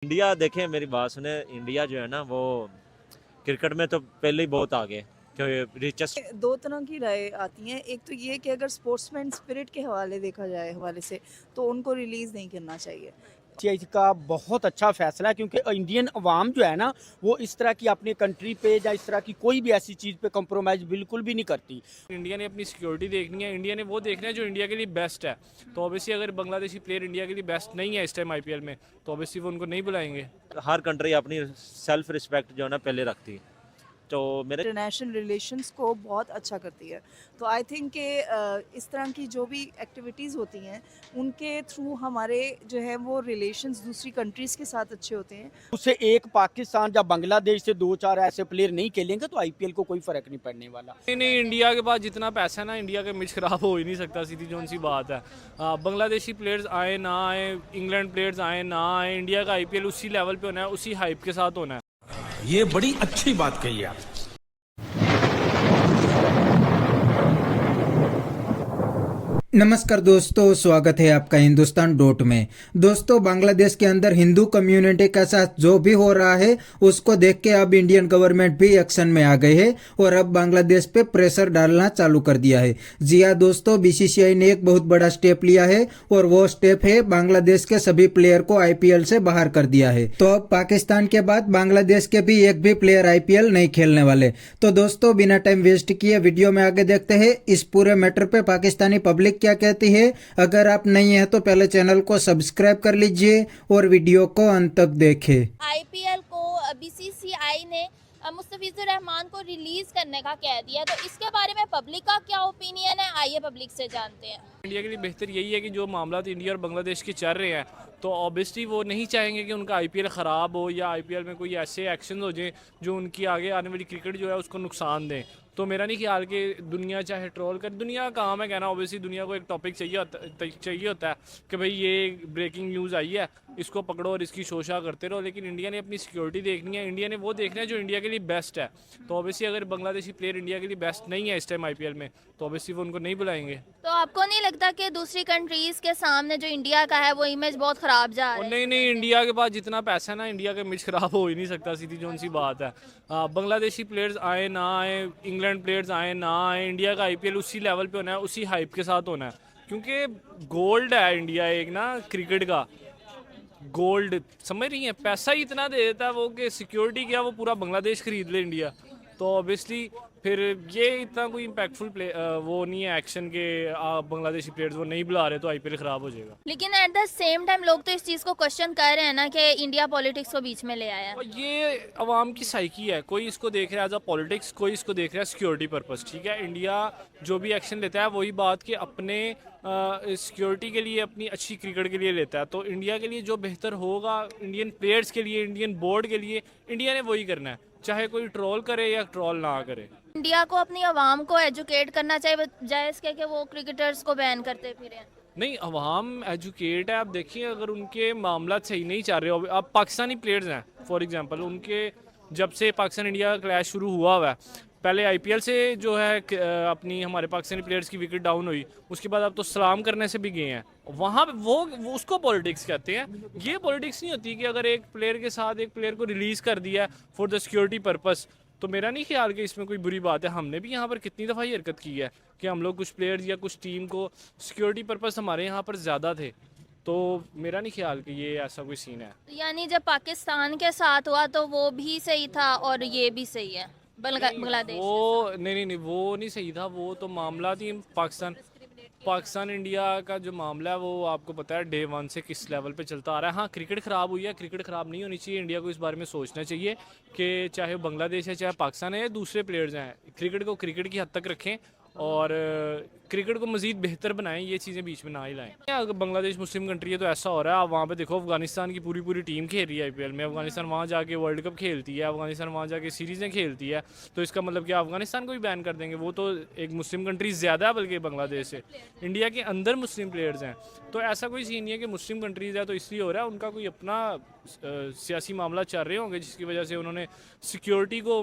India देखें, मेरी बात सुने। इंडिया जो है ना वो क्रिकेट में तो पहले ही बहुत आगे, क्योंकि रिचेस्ट। दो तरह की राय आती हैं। एक तो ये कि अगर स्पोर्ट्समैन स्पिरिट के हवाले देखा जाए हवाले से तो उनको रिलीज़ नहीं करना चाहिए। चीज़ का बहुत अच्छा फैसला है क्योंकि इंडियन अवाम जो है ना वो इस तरह की अपनी कंट्री पे या इस तरह की कोई भी ऐसी चीज़ पे कंप्रोमाइज़ बिल्कुल भी नहीं करती। इंडिया ने अपनी सिक्योरिटी देखनी है, इंडिया ने वो देखना है जो इंडिया के लिए बेस्ट है। तो ऑब्वियसली अगर बांग्लादेशी प्लेयर इंडिया के लिए बेस्ट नहीं है इस टाइम आईपीएल में, तो ऑब्वियसली वो उनको नहीं बुलाएंगे। हर कंट्री अपनी सेल्फ रिस्पेक्ट जो है ना पहले रखती है, तो मेरे इंटरनेशनल रिलेशंस को बहुत अच्छा करती है। तो आई थिंक कि इस तरह की जो भी एक्टिविटीज़ होती हैं उनके थ्रू हमारे जो है वो रिलेशंस दूसरी कंट्रीज़ के साथ अच्छे होते हैं। उससे एक पाकिस्तान या बांग्लादेश से दो चार ऐसे प्लेयर नहीं खेलेंगे तो आईपीएल को कोई फर्क नहीं पड़ने वाला। नहीं, इंडिया के पास जितना पैसा है ना, इंडिया का इमेज खराब हो ही नहीं सकता, सीधी जोन सी बात है। बांग्लादेशी प्लेयर्स आए ना आए, इंग्लैंड प्लेयर्स आए ना आए, इंडिया का आईपीएल उसी लेवल पे होना है, उसी हाइप के साथ होना है। ये बड़ी अच्छी बात कही आप। नमस्कार दोस्तों, स्वागत है आपका हिंदुस्तान डॉट में। दोस्तों, बांग्लादेश के अंदर हिंदू कम्युनिटी के साथ जो भी हो रहा है उसको देख के अब इंडियन गवर्नमेंट भी एक्शन में आ गई है और अब बांग्लादेश पे प्रेशर डालना चालू कर दिया है। जी हाँ दोस्तों, बीसीसीआई ने एक बहुत बड़ा स्टेप लिया है और वो स्टेप है बांग्लादेश के सभी प्लेयर को आईपीएल से बाहर कर दिया है। तो अब पाकिस्तान के बाद बांग्लादेश के भी एक भी प्लेयर आईपीएल नहीं खेलने वाले। तो दोस्तों, बिना टाइम वेस्ट किए वीडियो में आगे देखते हैं इस पूरे मैटर पे पाकिस्तानी पब्लिक क्या कहती है। अगर आप नहीं है तो पहले चैनल को सब्सक्राइब कर लीजिए और वीडियो को अंत तक देखें। आईपीएल को बीसीसीआई ने मुस्तफिजुर रहमान को रिलीज करने का कह दिया, तो इसके बारे में पब्लिक का क्या ओपिनियन है, आइए पब्लिक से जानते हैं। इंडिया के लिए बेहतर यही है कि जो मामला इंडिया और बांग्लादेश के चल रहे हैं, तो ऑब्वियसली वो नहीं चाहेंगे कि उनका आईपीएल ख़राब हो या आईपीएल में कोई ऐसे एक्शन हो जाए जो उनकी आगे आने वाली क्रिकेट जो है उसको नुकसान दें। तो मेरा नहीं ख्याल कि दुनिया चाहे ट्रोल कर, दुनिया का काम है कहना। ऑब्वियसली दुनिया को एक टॉपिक चाहिए होता है कि भाई ये ब्रेकिंग न्यूज़ आई है, इसको पकड़ो और इसकी शोशा करते रहो। लेकिन इंडिया ने अपनी सिक्योरिटी देखनी है, इंडिया ने वो देखना है जो इंडिया के लिए बेस्ट है। तो ऑब्वियसली अगर बांग्लादेशी प्लेयर इंडिया के लिए बेस्ट नहीं है इस टाइम आईपीएल में, तो ऑब्वियसली वो उनको नहीं बुलाएंगे। तो आपको नहीं लगता कि दूसरी कंट्रीज के सामने जो इंडिया का है वो इमेज बहुत खराब जा रहा है? नहीं, इंडिया के पास जितना पैसा है ना, इंडिया का इमेज खराब हो ही नहीं सकता, सीधी जोन सी बात है। बांग्लादेशी प्लेयर्स आए ना आए, इंग्लैंड प्लेयर्स आए ना आए, इंडिया का आईपीएल उसी लेवल पे होना है, उसी हाइप के साथ होना है। क्योंकि गोल्ड है इंडिया एक ना क्रिकेट का, गोल्ड समझ रही है। पैसा ही इतना दे देता है वो कि सिक्योरिटी क्या वो पूरा बांग्लादेश खरीद ले इंडिया। तो ऑब्वियसली फिर ये इतना कोई इम्पैक्टफुल वो नहीं है एक्शन के बांग्लादेशी प्लेयर्स वो नहीं बुला रहे तो आईपीएल खराब हो जाएगा। लेकिन एट द सेम टाइम लोग तो इस चीज को क्वेश्चन कर रहे हैं ना कि इंडिया पॉलिटिक्स को बीच में ले आया है। और ये अवाम की साइकी है, कोई इसको देख रहा है एज अ पॉलिटिक्स, कोई इसको देख रहा है सिक्योरिटी पर्पस। ठीक है, इंडिया जो भी एक्शन लेता है वही बात कि अपने सिक्योरिटी के लिए, अपनी अच्छी क्रिकेट के लिए लेता है। तो इंडिया के लिए जो बेहतर होगा, इंडियन प्लेयर्स के लिए, इंडियन बोर्ड के लिए, इंडिया ने वही करना है, चाहे कोई ट्रोल करे या ट्रोल ना करे। इंडिया को अपनी आवाम को एजुकेट करना चाहिए बजाय इसके कि वो क्रिकेटर्स को बैन करते फिरे। नहीं, अवाम एजुकेट है। आप देखिए, अगर उनके मामला सही नहीं चल रहे हो, अब पाकिस्तानी प्लेयर्स हैं फॉर एग्जांपल, उनके जब से पाकिस्तान इंडिया का क्लैश शुरू हुआ है, पहले आईपीएल से जो है अपनी हमारे पाकिस्तानी प्लेयर्स की विकेट डाउन हुई, उसके बाद अब तो सलाम करने से भी गए हैं वहाँ पे। वो उसको पॉलिटिक्स कहते हैं। ये पॉलिटिक्स नहीं होती कि अगर एक प्लेयर के साथ एक प्लेयर को रिलीज़ कर दिया फॉर द सिक्योरिटी पर्पस, तो मेरा नहीं ख्याल कि इसमें कोई बुरी बात है। हमने भी यहाँ पर कितनी दफ़ा ये हरकत की है कि हम लोग कुछ प्लेयर्स या कुछ टीम को सिक्योरिटी पर्पस हमारे यहाँ पर ज़्यादा थे। तो मेरा नहीं ख्याल कि ये ऐसा कोई सीन है। यानी जब पाकिस्तान के साथ हुआ तो वो भी सही था और ये भी सही है बांग्लादेश। वो नहीं, वो नहीं सही था। वो तो मामला थी पाकिस्तान इंडिया का जो मामला है वो आपको पता है डे वन से किस लेवल पे चलता आ रहा है। हाँ, क्रिकेट ख़राब हुई है, क्रिकेट ख़राब नहीं होनी चाहिए। इंडिया को इस बारे में सोचना चाहिए कि चाहे वो बांग्लादेश है, चाहे पाकिस्तान है, या दूसरे प्लेयर्स हैं, क्रिकेट को क्रिकेट की हद तक रखें और क्रिकेट को मज़ीद बेहतर बनाएं, ये चीज़ें बीच में ना ही लाएं। अगर बांग्लादेश मुस्लिम कंट्री है तो ऐसा हो रहा है। आप वहाँ पे देखो, अफगानिस्तान की पूरी टीम खेल रही है आईपीएल में। अफगानिस्तान वहाँ जाके वर्ल्ड कप खेलती है, अफगानिस्तान वहाँ जाके सीरीज़ें खेलती है। तो इसका मतलब क्या अफगानिस्तान को भी बैन कर देंगे? वो तो एक मुस्लिम कंट्री ज़्यादा है बल्कि बांग्लादेश से। इंडिया के अंदर मुस्लिम प्लेयर्स हैं, तो ऐसा कोई सीन नहीं है कि मुस्लिम कंट्रीज़ है तो इसलिए हो रहा है। उनका कोई अपना सियासी मामला चल रहे होंगे जिसकी वजह से उन्होंने सिक्योरिटी को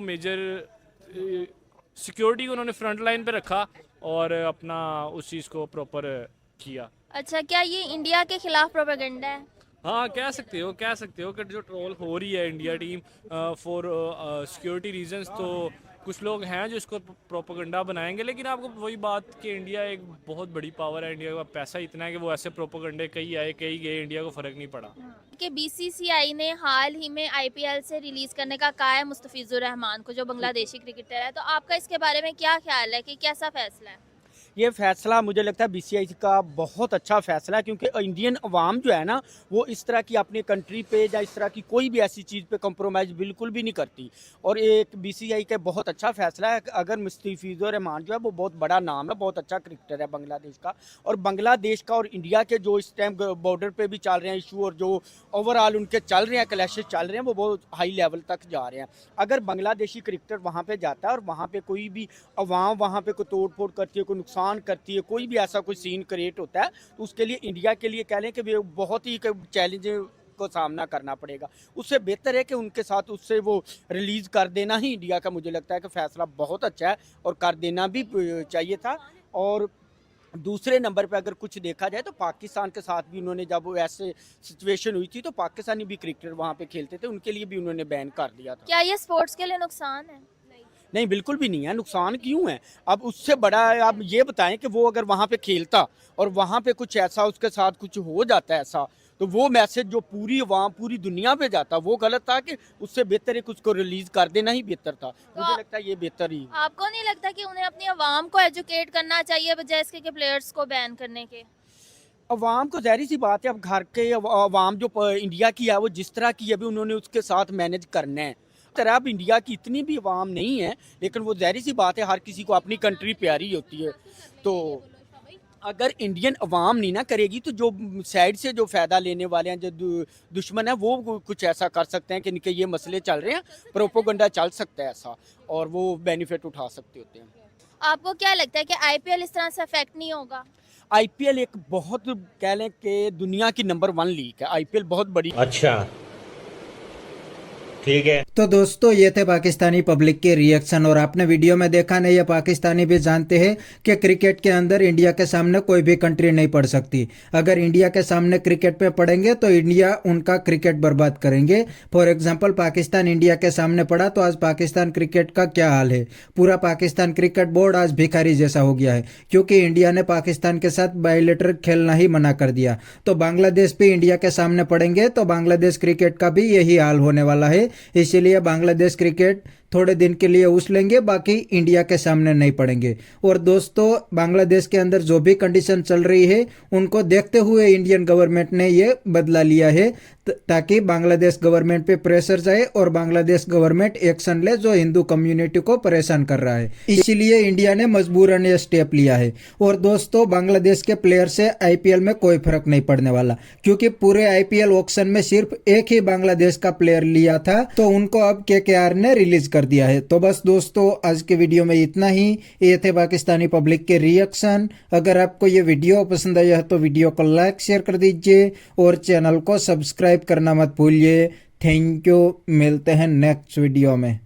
उन्होंने फ्रंट लाइन पे रखा और अपना उस चीज़ को प्रॉपर किया। अच्छा, क्या ये इंडिया के खिलाफ प्रोपेगेंडा है? हाँ कह सकते हो कि जो ट्रोल हो रही है India team for security reasons, तो कुछ लोग हैं जो इसको प्रोपोगंडा बनाएंगे, लेकिन आपको वही बात कि इंडिया एक बहुत बड़ी पावर है, इंडिया के पास पैसा इतना है कि वो ऐसे प्रोपोगंडे कई आए कई गए, इंडिया को फ़र्क नहीं पड़ा। कि बीसीसीआई ने हाल ही में आईपीएल से रिलीज करने का कहा है मुस्तफिजुर रहमान को, जो बांग्लादेशी क्रिकेटर है, तो आपका इसके बारे में क्या ख्याल है कि कैसा फैसला है? ये फैसला मुझे लगता है बीसीसीआई का बहुत अच्छा फैसला है, क्योंकि इंडियन अवाम जो है ना वो इस तरह की अपनी कंट्री पे या इस तरह की कोई भी ऐसी चीज़ पे कंप्रोमाइज़ बिल्कुल भी नहीं करती। और एक बीसीसीआई का बहुत अच्छा फैसला है। अगर मुस्तफिजुर रहमान जो है वो बहुत बड़ा नाम है, बहुत अच्छा क्रिकेटर है बांग्लादेश का, और बांग्लादेश का और इंडिया के जो इस टाइम बॉर्डर पे भी चल रहे हैं इशू, और जो ओवरऑल उनके चल रहे हैं क्लैशेस चल रहे हैं, वो बहुत हाई लेवल तक जा रहे हैं। अगर बांग्लादेशी क्रिकेटर वहाँ पर जाता है और वहाँ पर कोई भी अवाम वहाँ पर कोई तोड़ फोड़ करती है, कोई नुकसान करती है, कोई भी ऐसा कोई सीन क्रिएट होता है, तो उसके लिए इंडिया के लिए कह लें कि वे बहुत ही चैलेंज को सामना करना पड़ेगा। उससे बेहतर है कि उनके साथ उससे वो रिलीज़ कर देना ही इंडिया का मुझे लगता है कि फ़ैसला बहुत अच्छा है, और कर देना भी चाहिए था। और दूसरे नंबर पे अगर कुछ देखा जाए तो पाकिस्तान के साथ भी उन्होंने, जब वो ऐसे सिचुएशन हुई थी तो पाकिस्तानी भी क्रिकेटर वहाँ पे खेलते थे, उनके लिए भी उन्होंने बैन कर दिया था। क्या ये स्पोर्ट्स के लिए नुकसान है? नहीं, बिल्कुल भी नहीं है। नुकसान क्यों है? अब उससे बड़ा है, आप ये बताएं कि वो अगर वहाँ पे खेलता और वहाँ पे कुछ ऐसा उसके साथ कुछ हो जाता है ऐसा, तो वो मैसेज जो पूरी अवाम पूरी दुनिया पे जाता वो गलत था। कि उससे बेहतर है कि उसको रिलीज कर देना ही बेहतर था। मुझे लगता है ये बेहतर ही। आपको नहीं लगता कि उन्हें अपनी आवाम को एजुकेट करना चाहिए बजाय इसके कि प्लेयर्स को बैन करने के? अवाम को ज़ाहिर सी बात है, अब घर के अवाम जो इंडिया की है वो जिस तरह की है अभी उन्होंने उसके साथ मैनेज करना है। तरह अब इंडिया की इतनी भी अवाम नहीं है, लेकिन वो ज़ाहिर सी बात है हर किसी को अपनी कंट्री प्यारी होती है। तो अगर इंडियन अवाम नहीं ना करेगी तो जो साइड से जो फ़ायदा लेने वाले हैं, जो दुश्मन है, वो कुछ ऐसा कर सकते हैं कि इनके ये मसले चल रहे हैं, प्रोपोगंडा चल सकता है ऐसा, और वो बेनिफिट उठा सकते होते हैं। आपको क्या लगता है कि आईपीएल इस तरह से अफेक्ट नहीं होगा? आईपीएल एक बहुत कह लें कि दुनिया की नंबर 1 लीग है। आईपीएल बहुत बड़ी। अच्छा ठीक है। तो दोस्तों ये थे पाकिस्तानी पब्लिक के रिएक्शन, और आपने वीडियो में देखा नहीं, ये पाकिस्तानी भी जानते हैं कि क्रिकेट के अंदर इंडिया के सामने कोई भी कंट्री नहीं पड़ सकती। अगर इंडिया के सामने क्रिकेट पे पड़ेंगे तो इंडिया उनका क्रिकेट बर्बाद करेंगे। फॉर एग्जांपल पाकिस्तान इंडिया के सामने पड़ा तो आज पाकिस्तान क्रिकेट का क्या हाल है। पूरा पाकिस्तान क्रिकेट बोर्ड आज भिखारी जैसा हो गया है, क्योंकि इंडिया ने पाकिस्तान के साथ बायलैटरल खेलना ही मना कर दिया। तो बांग्लादेश भी इंडिया के सामने पड़ेंगे तो बांग्लादेश क्रिकेट का भी यही हाल होने वाला है। इसीलिए बांग्लादेश क्रिकेट थोड़े दिन के लिए उछलेंगे, बाकी इंडिया के सामने नहीं पड़ेंगे। और दोस्तों बांग्लादेश के अंदर जो भी कंडीशन चल रही है उनको देखते हुए इंडियन गवर्नमेंट ने ये बदला लिया है, ताकि बांग्लादेश गवर्नमेंट पे प्रेशर जाए और बांग्लादेश गवर्नमेंट एक्शन ले जो हिंदू कम्युनिटी को परेशान कर रहा है। इसीलिए इंडिया ने मजबूरन ये स्टेप लिया है। और दोस्तों बांग्लादेश के प्लेयर से आईपीएल में कोई फर्क नहीं पड़ने वाला, क्योंकि पूरे आईपीएल ऑक्शन में सिर्फ एक ही बांग्लादेश का प्लेयर लिया था, तो उनको अब केकेआर ने रिलीज कर दिया है। तो बस दोस्तों आज के वीडियो में इतना ही। ये थे पाकिस्तानी पब्लिक के रिएक्शन। अगर आपको ये वीडियो पसंद आया तो वीडियो को लाइक शेयर कर दीजिए और चैनल को सब्सक्राइब करना मत भूलिए। थैंक यू, मिलते हैं नेक्स्ट वीडियो में।